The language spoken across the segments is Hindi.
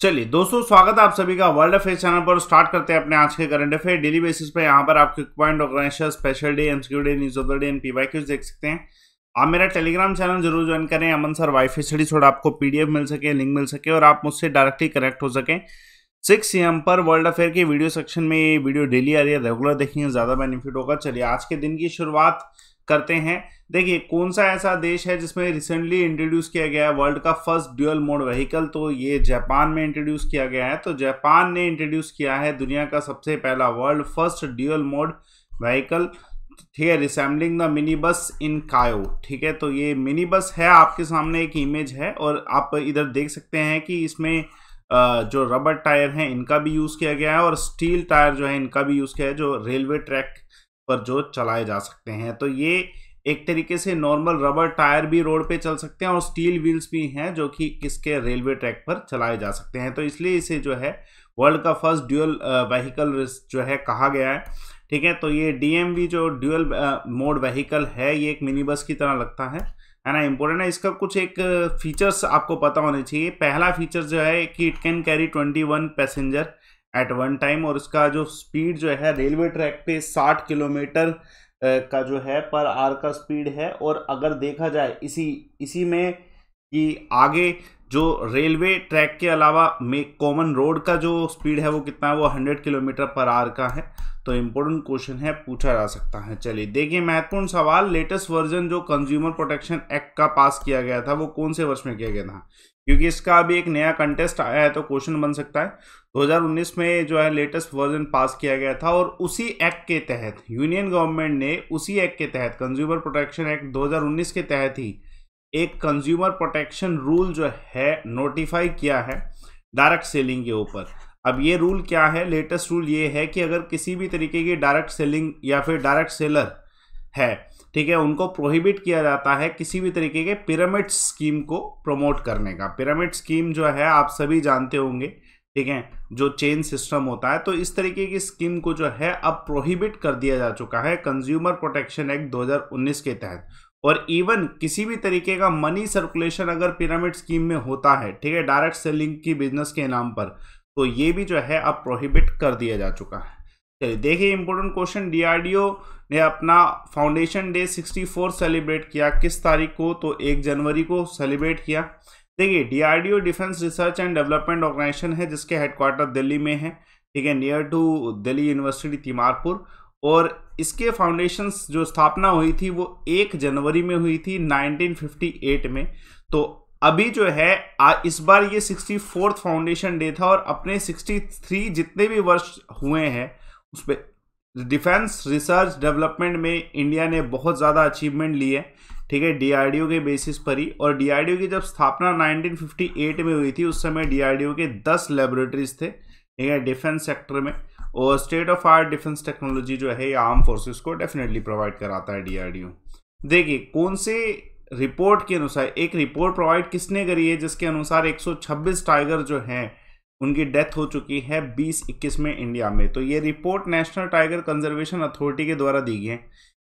चलिए दोस्तों, स्वागत है आप सभी का वर्ल्ड अफेयर चैनल पर। स्टार्ट करते हैं अपने आज के करंट अफेयर डेली बेसिस पे। यहाँ पर आप quick point, organisation, special day, MCQ day, news of the day and PYQs देख सकते हैं। आप मेरा टेलीग्राम चैनल जरूर ज्वाइन करें, अमन सर वाईफाई स्टडी, थोड़ा आपको पीडीएफ मिल सके, लिंक मिल सके और आप मुझसे डायरेक्टली कनेक्ट हो सकें। 6 AM पर वर्ल्ड अफेयर के वीडियो सेक्शन में ये वीडियो डेली आ रही है, रेगुलर देखेंगे ज़्यादा बेनिफिट होगा। चलिए आज के दिन की शुरुआत करते हैं। देखिए कौन सा ऐसा देश है जिसमें रिसेंटली इंट्रोड्यूस किया गया है वर्ल्ड का फर्स्ट ड्यूअल मोड व्हीकल, तो ये जापान में इंट्रोड्यूस किया गया है। तो जापान ने इंट्रोड्यूस किया है दुनिया का सबसे पहला world first dual mode vehicle, ठीक है, रिसेंबलिंग द मिनी बस इन कायो। ठीक है, तो ये मिनी बस है, आपके सामने एक इमेज है और आप इधर देख सकते हैं कि इसमें जो रबर टायर हैं इनका भी यूज़ किया गया है और स्टील टायर जो है इनका भी यूज़ किया है, जो रेलवे ट्रैक पर जो चलाए जा सकते हैं। तो ये एक तरीके से नॉर्मल रबर टायर भी रोड पे चल सकते हैं और स्टील व्हील्स भी हैं जो कि किसके रेलवे ट्रैक पर चलाए जा सकते हैं। तो इसलिए इसे जो है वर्ल्ड का फर्स्ट ड्यूअल व्हीकल जो है कहा गया है। ठीक है, तो ये DMV जो ड्यूअल मोड व्हीकल है ये एक मिनी बस की तरह लगता है ना। इंपॉर्टेंट है, इसका कुछ एक फीचर्स आपको पता होने चाहिए। पहला फीचर जो है कि it can carry 21 passenger at one time, और इसका जो स्पीड जो है रेलवे ट्रैक पे 60 किलोमीटर का जो है पर आवर का स्पीड है। और अगर देखा जाए इसी में कि आगे जो रेलवे ट्रैक के अलावा में कॉमन रोड का जो स्पीड है वो कितना है, वो 100 किलोमीटर पर आवर का है। तो इम्पोर्टेंट क्वेश्चन है, पूछा जा सकता है। चलिए देखिए महत्वपूर्ण सवाल, लेटेस्ट वर्जन जो कंज्यूमर प्रोटेक्शन एक्ट का पास किया गया था वो कौन से वर्ष में किया गया था, क्योंकि इसका अभी एक नया कंटेस्ट आया है तो क्वेश्चन बन सकता है। 2019 में जो है लेटेस्ट वर्जन पास किया गया था और उसी एक्ट के तहत यूनियन गवर्नमेंट ने उसी एक्ट के तहत कंज्यूमर प्रोटेक्शन एक्ट 2019 के तहत ही एक कंज्यूमर प्रोटेक्शन रूल जो है नोटिफाई किया है डायरेक्ट सेलिंग के ऊपर। अब ये रूल क्या है, लेटेस्ट रूल ये है कि अगर किसी भी तरीके की डायरेक्ट सेलिंग या फिर डायरेक्ट सेलर है, ठीक है, उनको प्रोहिबिट किया जाता है किसी भी तरीके के पिरामिड स्कीम को प्रमोट करने का। पिरामिड स्कीम जो है आप सभी जानते होंगे, ठीक है, जो चेन सिस्टम होता है। तो इस तरीके की स्कीम को जो है अब प्रोहिबिट कर दिया जा चुका है कंज्यूमर प्रोटेक्शन एक्ट 2019 के तहत। और इवन किसी भी तरीके का मनी सर्कुलेशन अगर पिरामिड स्कीम में होता है, ठीक है, डायरेक्ट सेलिंग की बिजनेस के नाम पर, तो ये भी जो है अब प्रोहिबिट कर दिया जा चुका है। चलिए देखिए इंपॉर्टेंट क्वेश्चन, DRDO ने अपना फाउंडेशन डे 64 सेलिब्रेट किया किस तारीख को, तो 1 जनवरी को सेलिब्रेट किया। देखिए DRDO defence research and development organisation है जिसके हेडक्वार्टर दिल्ली में है, ठीक है, near to Delhi university Timarpur. और इसके फाउंडेशंस जो स्थापना हुई थी वो 1 जनवरी में हुई थी 1958 में। तो अभी जो है इस बार ये 64th फाउंडेशन डे था और अपने 63 जितने भी वर्ष हुए हैं उस पर डिफेंस रिसर्च डेवलपमेंट में इंडिया ने बहुत ज़्यादा अचीवमेंट ली है, ठीक है, DRDO के बेसिस पर ही। और DRDO की जब स्थापना 1958 में हुई थी उस समय DRDO के 10 लेबोरेटरीज थे, ठीक है, डिफेंस सेक्टर में। और state of art defence technology जो है आर्म फोर्सेस को डेफिनेटली प्रोवाइड कराता है DRDO। देखिए कौन से रिपोर्ट के अनुसार, एक रिपोर्ट प्रोवाइड किसने करी है जिसके अनुसार 126 टाइगर जो हैं उनकी डेथ हो चुकी है 2021 में इंडिया में। तो ये report national tiger conservation authority के द्वारा दी गई है।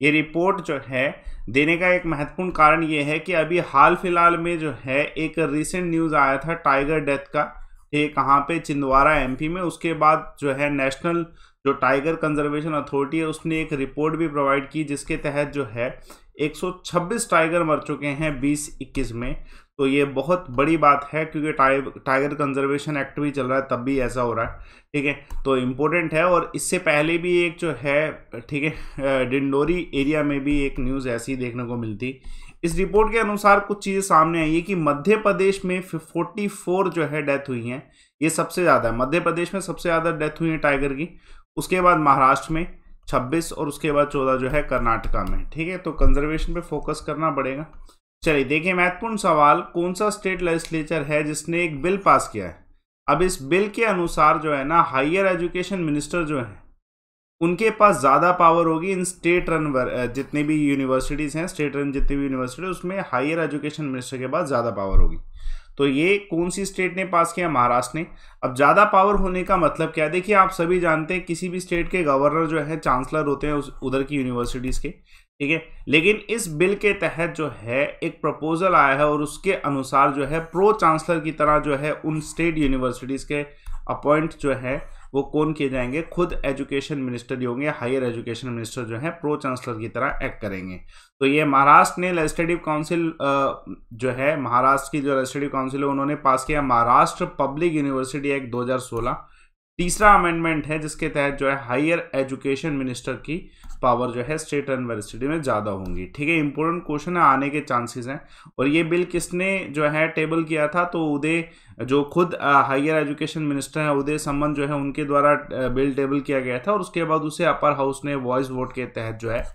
ये रिपोर्ट जो है देने का एक महत्वपूर्ण कारण ये है कि अभी हाल फिलहाल में जो है एक रिसेंट न्यूज़ आया था टाइगर डेथ का, ये कहाँ पे, छिंदवाड़ा MP में। उसके बाद जो है नेशनल जो टाइगर कंजर्वेशन अथॉरिटी है उसने एक रिपोर्ट भी प्रोवाइड की जिसके तहत जो है 126 टाइगर मर चुके हैं 2021 में। तो ये बहुत बड़ी बात है क्योंकि टाइगर कंजर्वेशन एक्ट भी चल रहा है तब भी ऐसा हो रहा है, ठीक है, तो इम्पोर्टेंट है। और इससे पहले भी एक जो है, ठीक है, डिंडोरी एरिया में भी एक न्यूज़ ऐसी देखने को मिलती। इस रिपोर्ट के अनुसार कुछ चीज़ें सामने आई है कि मध्य प्रदेश में 44 जो है डेथ हुई हैं, ये सबसे ज़्यादा है। मध्य प्रदेश में सबसे ज़्यादा डेथ हुई है टाइगर की, उसके बाद महाराष्ट्र में 26 और उसके बाद 14 जो है कर्नाटका में, ठीक है। तो कंजर्वेशन पे फोकस करना पड़ेगा। चलिए देखिए महत्वपूर्ण सवाल, कौन सा स्टेट लेजिस्लेचर है जिसने एक बिल पास किया है। अब इस बिल के अनुसार जो है ना हायर एजुकेशन मिनिस्टर जो है उनके पास ज़्यादा पावर होगी इन स्टेट रन जितने भी यूनिवर्सिटीज़ हैं, स्टेट रन जितनी भी यूनिवर्सिटी, उसमें हायर एजुकेशन मिनिस्टर के पास ज़्यादा पावर होगी। तो ये कौन सी स्टेट ने पास किया, महाराष्ट्र ने। अब ज़्यादा पावर होने का मतलब क्या है, देखिए आप सभी जानते हैं किसी भी स्टेट के गवर्नर जो है चांसलर होते हैं उधर की यूनिवर्सिटीज़ के, ठीक है। लेकिन इस बिल के तहत जो है एक प्रपोजल आया है और उसके अनुसार जो है प्रो चांसलर की तरह जो है उन स्टेट यूनिवर्सिटीज के अपॉइंट जो है वो कौन किए जाएंगे, खुद एजुकेशन मिनिस्टर ही होंगे, हायर एजुकेशन मिनिस्टर जो है प्रो चांसलर की तरह एक्ट करेंगे। तो ये महाराष्ट्र ने लेजिस्लेटिव काउंसिल जो है, महाराष्ट्र की जो लेजिस्लेटिव काउंसिल है उन्होंने पास किया महाराष्ट्र पब्लिक यूनिवर्सिटी एक्ट 2016, तीसरा अमेंडमेंट है जिसके तहत जो है हायर एजुकेशन मिनिस्टर की पावर जो है स्टेट यूनिवर्सिटी में ज़्यादा होंगी। ठीक है, इंपॉर्टेंट क्वेश्चन है, आने के चांसेस हैं। और ये बिल किसने जो है टेबल किया था, तो उदय जो खुद हायर एजुकेशन मिनिस्टर है उदय सामंत जो है उनके द्वारा बिल टेबल किया गया था और उसके बाद उसे अपर हाउस ने वॉइस वोट के तहत जो है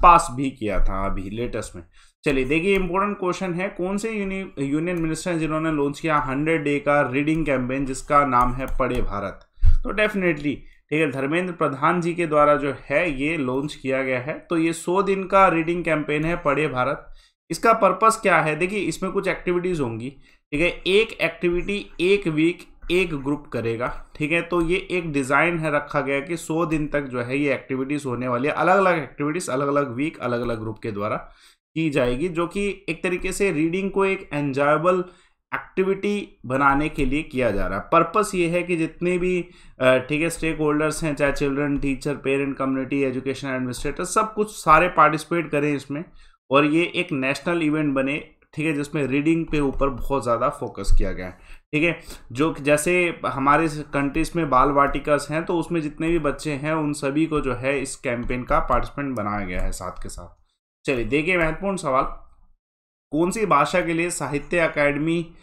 पास भी किया था अभी लेटेस्ट में। चलिए देखिए, इंपॉर्टेंट क्वेश्चन है, कौन से यूनियन मिनिस्टर हैं जिन्होंने लॉन्च किया 100 डे का रीडिंग कैंपेन जिसका नाम है पढ़े भारत। तो डेफिनेटली ठीक है, धर्मेंद्र प्रधान जी के द्वारा जो है ये लॉन्च किया गया है। तो ये 100 दिन का रीडिंग कैंपेन है पढ़े भारत। इसका पर्पस क्या है, देखिए इसमें कुछ एक्टिविटीज होंगी। ठीक है, एक एक्टिविटी एक वीक एक ग्रुप करेगा। ठीक है, तो ये एक डिजाइन है रखा गया कि 100 दिन तक जो है ये एक्टिविटीज होने वाली है, अलग अलग एक्टिविटीज अलग अलग वीक अलग अलग ग्रुप के द्वारा की जाएगी, जो कि एक तरीके से रीडिंग को एक एंजॉयबल एक्टिविटी बनाने के लिए किया जा रहा है। पर्पस ये है कि जितने भी ठीक है स्टेक होल्डर्स हैं, चाहे children, teacher, parent, community, education administrator, सब कुछ सारे पार्टिसिपेट करें इसमें और ये एक नेशनल इवेंट बने। ठीक है, जिसमें रीडिंग पे ऊपर बहुत ज़्यादा फोकस किया गया है। ठीक है, जो जैसे हमारे कंट्रीज में बाल वाटिकास हैं तो उसमें जितने भी बच्चे हैं उन सभी को जो है इस कैंपेन का पार्टिसिपेंट बनाया गया है साथ के साथ। चलिए देखिए, महत्वपूर्ण सवाल, कौन सी भाषा के लिए साहित्य अकादमी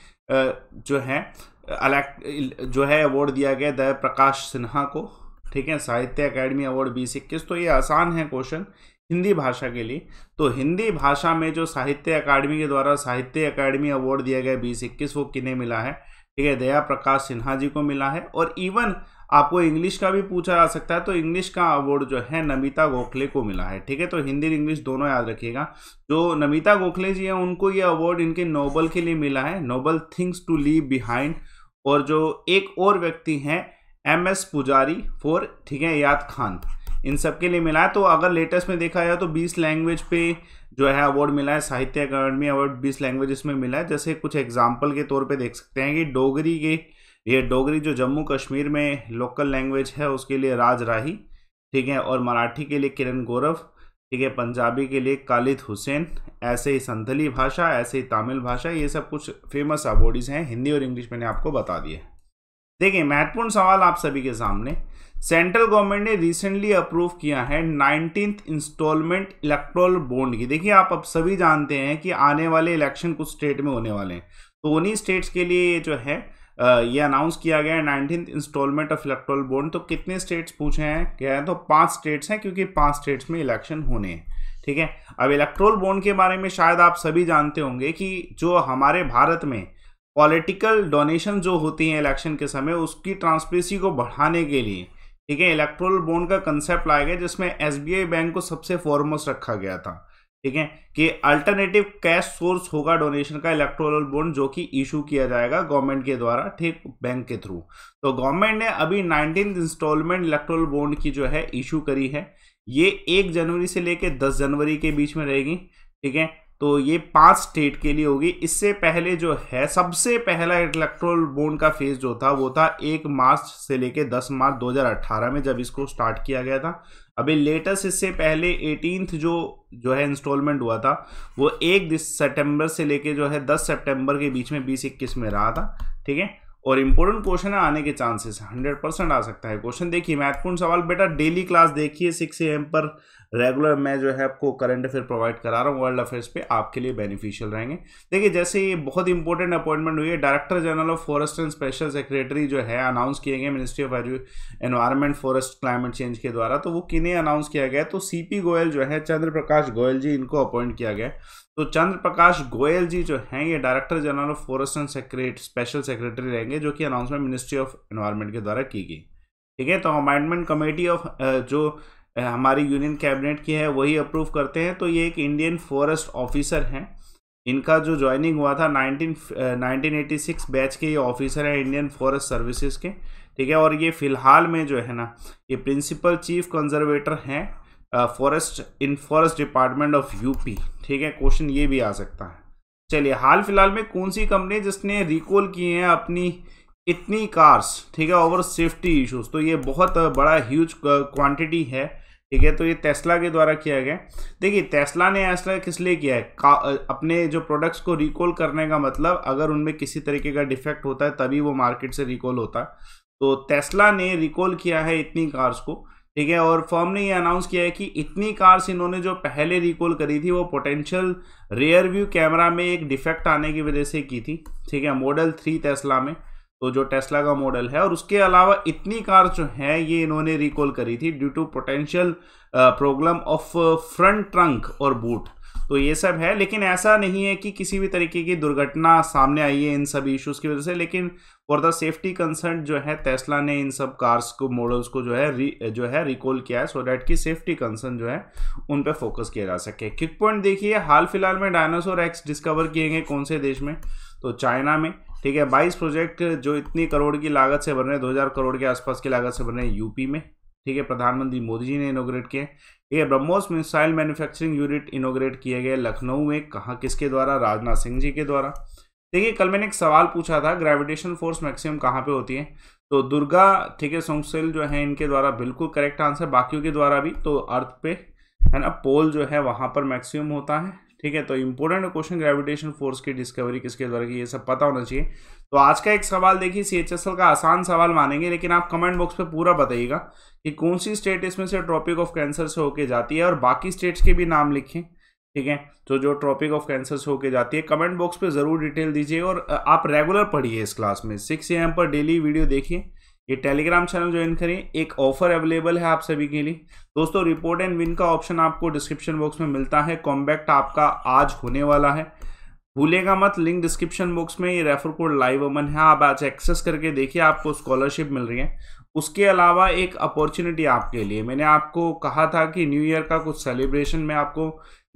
जो है अवार्ड दिया गया जय प्रकाश सिन्हा को। ठीक है, साहित्य अकादमी अवार्ड 2021। तो ये आसान है क्वेश्चन, हिंदी भाषा के लिए। तो हिंदी भाषा में जो साहित्य अकादमी के द्वारा साहित्य अकादमी अवार्ड दिया गया 2021 वो किन्हें मिला है, ठीक है, दया प्रकाश सिन्हा जी को मिला है। और इवन आपको इंग्लिश का भी पूछा जा सकता है, तो इंग्लिश का अवार्ड जो है नमिता गोखले को मिला है। ठीक है, तो हिंदी और इंग्लिश दोनों याद रखिएगा। जो नमिता गोखले जी हैं उनको ये अवार्ड इनके नोबल के लिए मिला है, noble things to leave behind. और जो एक और व्यक्ति हैं MS पुजारी फॉर, ठीक है, याद खान, इन सब के लिए मिला है। तो अगर लेटेस्ट में देखा जाए तो 20 लैंग्वेज पे जो है अवार्ड मिला है, साहित्य अकादमी अवार्ड 20 लैंग्वेजेस में मिला है। जैसे कुछ एग्जाम्पल के तौर पे देख सकते हैं कि डोगरी जो जम्मू कश्मीर में लोकल लैंग्वेज है उसके लिए राज राही, ठीक है, और मराठी के लिए किरण गौरव, ठीक है, पंजाबी के लिए कालिद हुसैन, ऐसे ही संथली भाषा, ऐसे ही तमिल भाषा, ये सब कुछ फेमस अवार्डीज हैं। हिंदी और इंग्लिश मैंने आपको बता दिए। देखिए, महत्वपूर्ण सवाल आप सभी के सामने, सेंट्रल गवर्नमेंट ने रिसेंटली अप्रूव किया है 19th इंस्टॉलमेंट इलेक्टोरल बॉन्ड की। देखिए, आप अब सभी जानते हैं कि आने वाले इलेक्शन कुछ स्टेट में होने वाले हैं, तो उन्हीं स्टेट्स के लिए जो है ये अनाउंस किया गया है 19th instalment of electoral bond. तो कितने स्टेट्स पूछे हैं, क्या है, तो 5 स्टेट्स हैं, क्योंकि 5 स्टेट्स में इलेक्शन होने हैं। ठीक है, अब इलेक्टोरल बॉन्ड के बारे में शायद आप सभी जानते होंगे कि जो हमारे भारत में पॉलिटिकल डोनेशन जो होती हैं इलेक्शन के समय, उसकी ट्रांसपेरेंसी को बढ़ाने के लिए, ठीक है, इलेक्टोरल बॉन्ड का कंसेप्ट लाया गया, जिसमें SBI बैंक को सबसे फॉरमोस्ट रखा गया था। ठीक है, कि अल्टरनेटिव कैश सोर्स होगा डोनेशन का इलेक्टोरल बॉन्ड, जो कि इशू किया जाएगा गवर्नमेंट के द्वारा, ठीक, बैंक के थ्रू। तो गवर्नमेंट ने अभी 19th इंस्टॉलमेंट इलेक्टोरल बॉन्ड की जो है इशू करी है। ये 1 जनवरी से लेकर 10 जनवरी के बीच में रहेगी। ठीक है, तो ये 5 स्टेट के लिए होगी। इससे पहले जो है सबसे पहला इलेक्टोरल बॉन्ड का फेज जो था वो था 1 मार्च से लेकर 10 मार्च 2018 में, जब इसको स्टार्ट किया गया था। अभी लेटेस्ट इससे पहले 18th जो है इंस्टॉलमेंट हुआ था वो 1 सितंबर से लेके जो है 10 सितंबर के बीच में 2021 में रहा था। ठीक है, और इंपॉर्टेंट क्वेश्चन है, आने के चांसेस 100% आ सकता है क्वेश्चन। देखिए, महत्वपूर्ण सवाल, बेटा डेली क्लास देखिए 6 AM पर रेगुलर मैं जो है आपको करंट अफेयर प्रोवाइड करा रहा हूँ वर्ल्ड अफेयर्स पे, आपके लिए बेनिफिशियल रहेंगे। देखिए, जैसे ये बहुत इंपॉर्टेंट अपॉइंटमेंट हुई है, director general of forest and special secretary जो है अनाउंस किए गए ministry of environment, forest, climate change के द्वारा। तो वो किन्हें अनाउंस किया गया, तो CP गोयल जो है, चंद्र प्रकाश गोयल जी, इनको अपॉइंट किया गया। तो चंद्र प्रकाश गोयल जी जो हैं ये director general of forest and special secretary रहेंगे, जो कि अनाउंसमेंट मिनिस्ट्री ऑफ एनवायरनमेंट के द्वारा की गई। ठीक है, तो अमेंडमेंट कमेटी ऑफ जो हमारी यूनियन कैबिनेट की है वही अप्रूव करते हैं। तो ये एक इंडियन फॉरेस्ट ऑफिसर हैं, इनका जो ज्वाइनिंग हुआ था 1986 बैच के ये ऑफिसर हैं इंडियन फॉरेस्ट सर्विसेज के। ठीक है, और ये फिलहाल में जो है ना ये प्रिंसिपल चीफ कंजर्वेटर हैं फॉरेस्ट डिपार्टमेंट ऑफ यूपी। ठीक है, क्वेश्चन ये भी आ सकता है। चलिए, हाल फिलहाल में कौन सी कंपनी जिसने रिकॉल किए हैं अपनी इतनी कार्स, ठीक है, ओवर सेफ्टी इश्यूज। तो ये बहुत बड़ा ह्यूज क्वांटिटी है। ठीक है, तो ये टेस्ला के द्वारा किया गया। देखिए, टेस्ला ने ऐसा किस लिए किया है, अपने जो प्रोडक्ट्स को रिकॉल करने का मतलब अगर उनमें किसी तरीके का डिफेक्ट होता है तभी वो मार्केट से रिकॉल होता है। तो टेस्ला ने रिकॉल किया है इतनी कार्स को। ठीक है, और फर्म ने ये अनाउंस किया है कि इतनी कार्स इन्होंने जो पहले रिकॉल करी थी वो पोटेंशियल रियर व्यू कैमरा में एक डिफेक्ट आने की वजह से की थी। ठीक है, मॉडल 3 टेस्ला में, तो जो टेस्ला का मॉडल है, और उसके अलावा इतनी कार जो है ये इन्होंने रिकॉल करी थी due to potential problem of front trunk और बूट। तो ये सब है, लेकिन ऐसा नहीं है कि किसी भी तरीके की दुर्घटना सामने आई है इन सभी इश्यूज की वजह से। लेकिन फॉर द सेफ्टी कंसर्न जो है टेस्ला ने इन सब कार्स को, मॉडल्स को जो है रिकॉल किया है, सो दैट की सेफ्टी कंसर्न जो है उन पे फोकस किया जा सके। क्विक पॉइंट देखिए, हाल फिलहाल में डायनासोर एक्स डिस्कवर किए गए कौन से देश में, तो चाइना में। ठीक है, 22 प्रोजेक्ट जो इतनी करोड़ की लागत से बन रहे हैं, 2000 करोड़ के आसपास की लागत से बन रहे हैं यूपी में। ठीक है, प्रधानमंत्री मोदी जी ने इनोग्रेट किए। ठीक है, ब्रह्मोस मिसाइल मैन्युफैक्चरिंग यूनिट इनोग्रेट किए गए लखनऊ में, कहाँ, किसके द्वारा, राजनाथ सिंह जी के द्वारा। देखिए, कल मैंने एक सवाल पूछा था, ग्रेविटेशन फोर्स मैक्सिमम कहाँ पे होती है, तो दुर्गा, ठीक है, सोंगसेल जो है इनके द्वारा बिल्कुल करेक्ट आंसर, बाकियों के द्वारा भी, तो अर्थ पे है ना, पोल जो है वहां पर मैक्सिमम होता है। ठीक है, तो इंपॉर्टेंट क्वेश्चन, ग्रेविटेशन फोर्स की डिस्कवरी किसके द्वारा की, ये सब पता होना चाहिए। तो आज का एक सवाल देखिए, CHSL का आसान सवाल मानेंगे, लेकिन आप कमेंट बॉक्स पे पूरा बताइएगा कि कौन सी स्टेट इसमें से ट्रॉपिक ऑफ कैंसर से होके जाती है, और बाकी स्टेट्स के भी नाम लिखें। ठीक है, तो जो ट्रॉपिक ऑफ कैंसर से होके जाती है, कमेंट बॉक्स पे जरूर डिटेल दीजिए। और आप रेगुलर पढ़िए इस क्लास में, 6 AM पर डेली वीडियो देखिए। ये टेलीग्राम चैनल ज्वाइन करें, एक ऑफर अवेलेबल है आप सभी के लिए दोस्तों। रिपोर्ट एंड विन का ऑप्शन आपको डिस्क्रिप्शन बॉक्स में मिलता है। कॉम्बैक्ट आपका आज होने वाला है, भूलेगा मत। लिंक डिस्क्रिप्शन बॉक्स में, ये रेफर कोड लाइव अमन है, आप आज एक्सेस करके देखिए, आपको स्कॉलरशिप मिल रही है। उसके अलावा एक अपॉर्चुनिटी आपके लिए, मैंने आपको कहा था कि न्यू ईयर का कुछ सेलिब्रेशन में आपको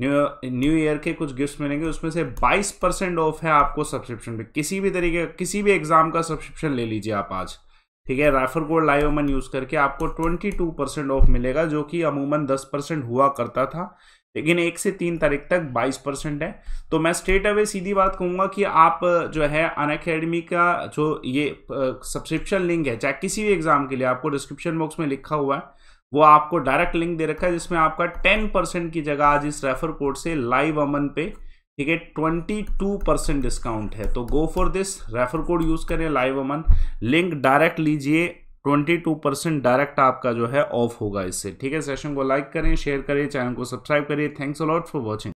न्यू ईयर के कुछ गिफ्ट्स मिलेंगे, उसमें से 22% ऑफ है आपको सब्सक्रिप्शन पे। किसी भी तरीके, किसी भी एग्जाम का सब्सक्रिप्शन ले लीजिए आप आज। ठीक है, रेफर कोड लाइव अमन यूज करके आपको 22% ऑफ मिलेगा, जो कि अमूमन 10% हुआ करता था, लेकिन 1 से 3 तारीख तक 22% है। तो मैं स्ट्रेट अवे सीधी बात कहूंगा कि आप जो है अनअकैडमी का जो ये सब्सक्रिप्शन लिंक है, चाहे किसी भी एग्जाम के लिए, आपको डिस्क्रिप्शन बॉक्स में लिखा हुआ है, वो आपको डायरेक्ट लिंक दे रखा है, जिसमें आपका 10% की जगह आज इस रेफर कोड से लाइव अमन पे, ठीक है, 22% डिस्काउंट है। तो go for this, refer code use करें लाइव अमन, लिंक डायरेक्ट लीजिए, 22% डायरेक्ट आपका जो है ऑफ होगा इससे। ठीक है, सेशन को लाइक करें, शेयर करें, चैनल को सब्सक्राइब करिए। Thanks a lot for watching.